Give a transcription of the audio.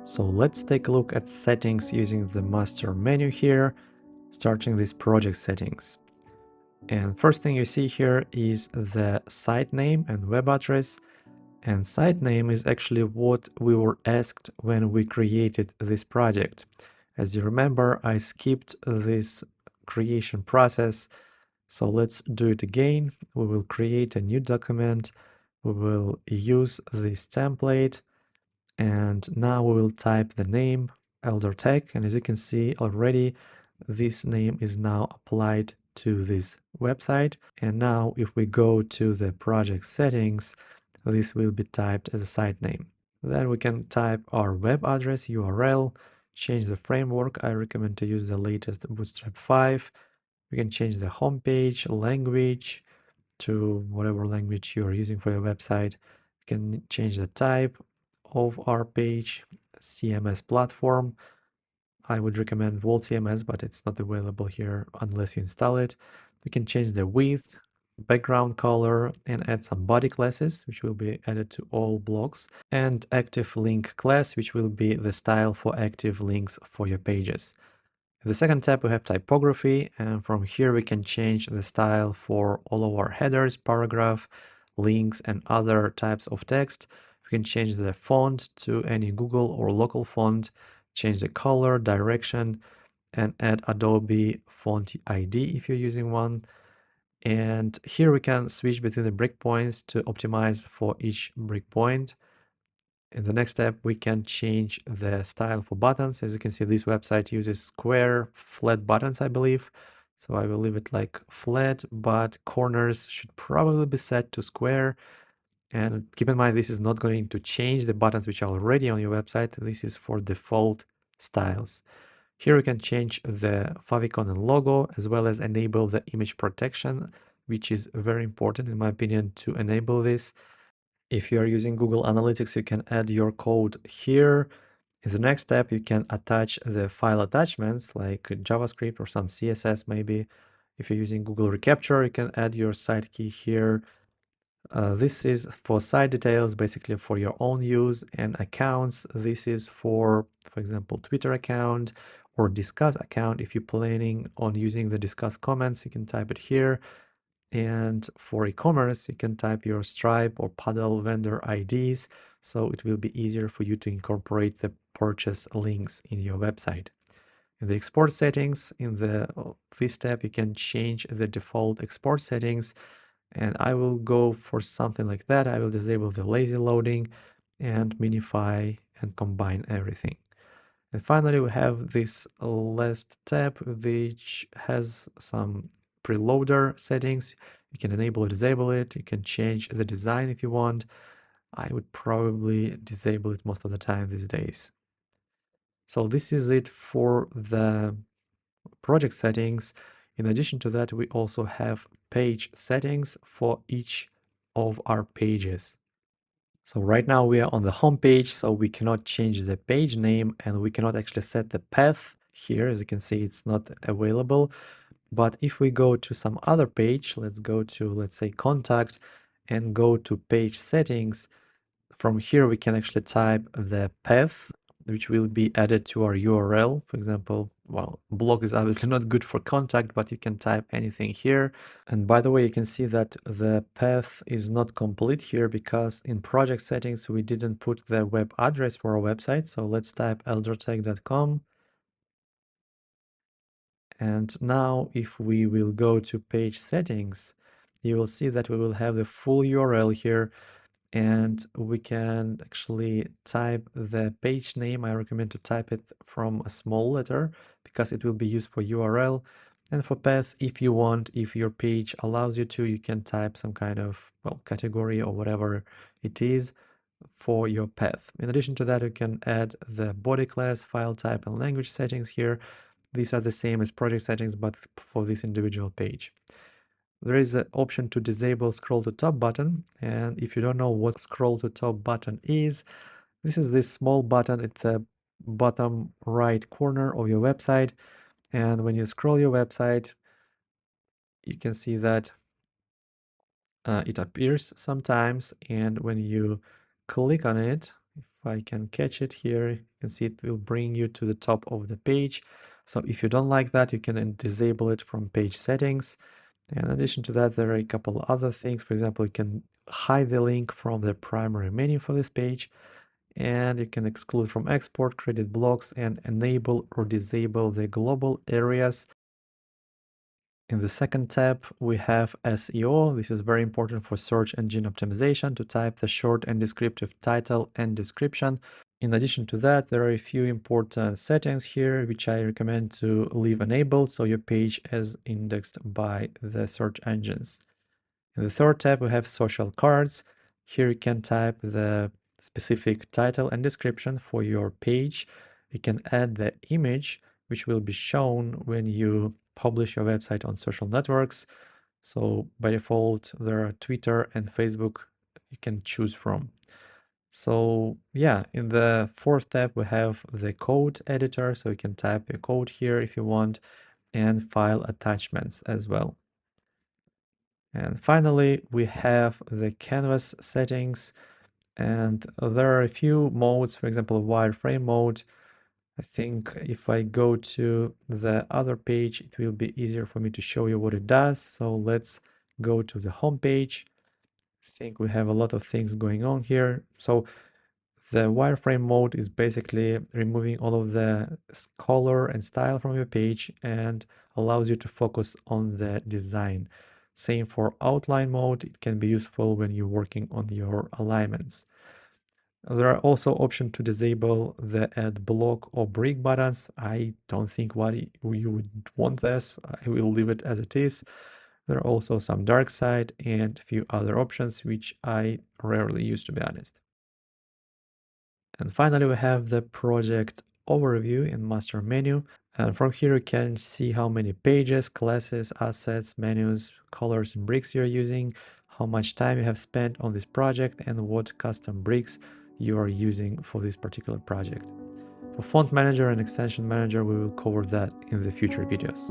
So let's take a look at settings using the master menu here, starting with project settings. And first thing you see here is the site name and web address. And site name is actually what we were asked when we created this project. As you remember, I skipped this creation process. So let's do it again. We will create a new document. We will use this template. And now we will type the name Elder Tech. And as you can see already, this name is now applied to this website. And now if we go to the project settings, this will be typed as a site name. Then we can type our web address URL, change the framework. I recommend to use the latest Bootstrap 5. We can change the homepage language to whatever language you are using for your website. You can change the type of our page, CMS platform. I would recommend Vault CMS, but it's not available here unless you install it. We can change the width, background color, and add some body classes, which will be added to all blocks, and active link class, which will be the style for active links for your pages. In the second tab, we have typography, and from here we can change the style for all of our headers, paragraph, links, and other types of text. We can change the font to any Google or local font, change the color, direction, and add Adobe Font ID if you're using one. And here we can switch between the breakpoints to optimize for each breakpoint. In the next step, we can change the style for buttons. As you can see, this website uses square, flat buttons, I believe. So I will leave it like flat, but corners should probably be set to square. And keep in mind, this is not going to change the buttons which are already on your website. This is for default styles. Here we can change the favicon and logo, as well as enable the image protection, which is very important in my opinion to enable this. If you are using Google Analytics, you can add your code here. In the next step, you can attach the file attachments like JavaScript or some CSS maybe. If you're using Google Recapture, you can add your site key here. This is for site details, basically for your own use, and accounts. This is for example, Twitter account or Discuss account. If you're planning on using the Discuss comments, you can type it here. And for e-commerce, you can type your Stripe or Paddle vendor IDs, so it will be easier for you to incorporate the purchase links in your website. In the export settings, in this tab, you can change the default export settings, and I will go for something like that. I will disable the lazy loading and minify and combine everything. And finally, we have this last tab, which has some preloader settings. You can enable or disable it. You can change the design if you want. I would probably disable it most of the time these days. So this is it for the project settings. In addition to that, we also have page settings for each of our pages. So right now we are on the home page, so we cannot change the page name and we cannot actually set the path here. As you can see, it's not available. But if we go to some other page, let's go to, let's say, contact and go to page settings. From here, we can actually type the path, which will be added to our URL. For example, well, blog is obviously not good for contact, but you can type anything here. And by the way, you can see that the path is not complete here because in project settings, we didn't put the web address for our website. So let's type eldertech.com. And now if we will go to page settings, you will see that we will have the full URL here, and we can actually type the page name. I recommend to type it from a small letter because it will be used for URL. And for path, if you want, if your page allows you to, you can type some kind of, well, category or whatever it is for your path. In addition to that, you can add the body class, file type, and language settings here. These are the same as project settings, but for this individual page. There is an option to disable scroll to top button. And if you don't know what scroll to top button is, this is this small button at the bottom right corner of your website. And when you scroll your website, you can see that it appears sometimes. And when you click on it, if I can catch it here, you can see it will bring you to the top of the page. So if you don't like that, you can disable it from page settings. And in addition to that, there are a couple other things. For example, you can hide the link from the primary menu for this page, and you can exclude from export, create blocks, and enable or disable the global areas. In the second tab, we have SEO. This is very important for search engine optimization to type the short and descriptive title and description. In addition to that, there are a few important settings here, which I recommend to leave enabled so your page is indexed by the search engines. In the third tab, we have social cards. Here you can type the specific title and description for your page. You can add the image, which will be shown when you publish your website on social networks. So by default, there are Twitter and Facebook you can choose from. So yeah, in the fourth tab, we have the code editor. So you can type a code here if you want, and file attachments as well. And finally, we have the canvas settings, and there are a few modes, for example, wireframe mode. I think if I go to the other page, it will be easier for me to show you what it does. So let's go to the home page. I think we have a lot of things going on here. So the wireframe mode is basically removing all of the color and style from your page and allows you to focus on the design. Same for outline mode, it can be useful when you're working on your alignments. There are also options to disable the add block or brick buttons. I don't think you would want this. I will leave it as it is. There are also some dark side and a few other options which I rarely use, to be honest. And finally, we have the project overview in master menu. And from here, you can see how many pages, classes, assets, menus, colors, and bricks you're using, how much time you have spent on this project, and what custom bricks you are using for this particular project. For font manager and extension manager, we will cover that in the future videos.